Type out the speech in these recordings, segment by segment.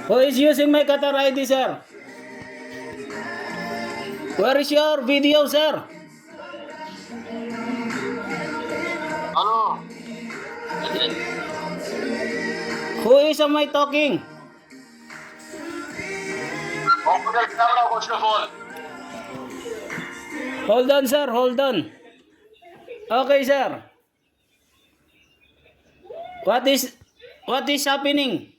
Who is using my Qatar ID, sir? Where is your video, sir? Ano? Who is am I talking? Open the camera first of all. Hold on, sir. Hold on. Okay, sir. What is happening?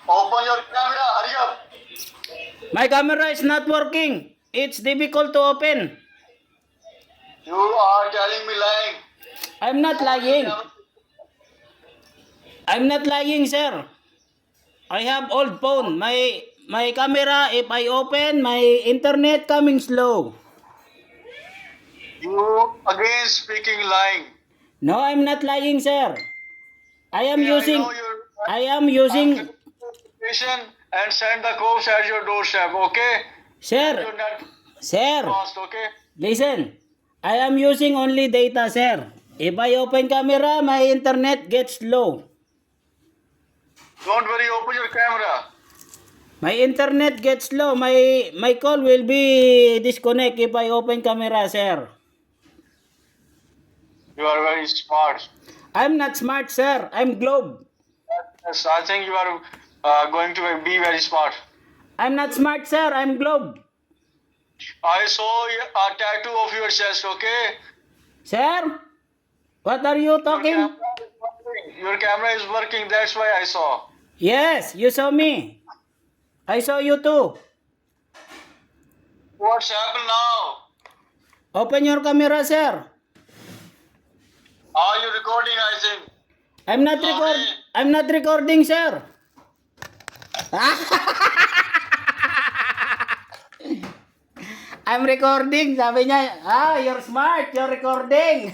Open your camera, hurry up. My camera is not working. It's difficult to open. You are telling me lying. I'm not lying. I'm not lying, sir. I have old phone. My camera, if I open, my internet coming slow. You again speaking lying. No, I'm not lying, sir. I am Yeah, using. I know you're- I am using. Location and send the cops at your doorstep, okay? Sir, Your net sir, fast, okay? listen. I am using only data, sir. If I open camera, my internet gets slow. Don't worry, open your camera. My internet gets slow. My call will be disconnect if I open camera, sir. You are very smart. I'm not smart, sir. I'm globe. Yes, I think you are going to be very smart. I'm not smart, sir. I'm globe. I saw a tattoo of your chest, okay? Sir, what are you talking? Your camera is working, that's why I saw. Yes, you saw me. I saw you too. What's happened now? Open your camera, sir. Are you recording, I think? I'm not recording, sir. I'm recording, sabi niya. You're smart, you're recording.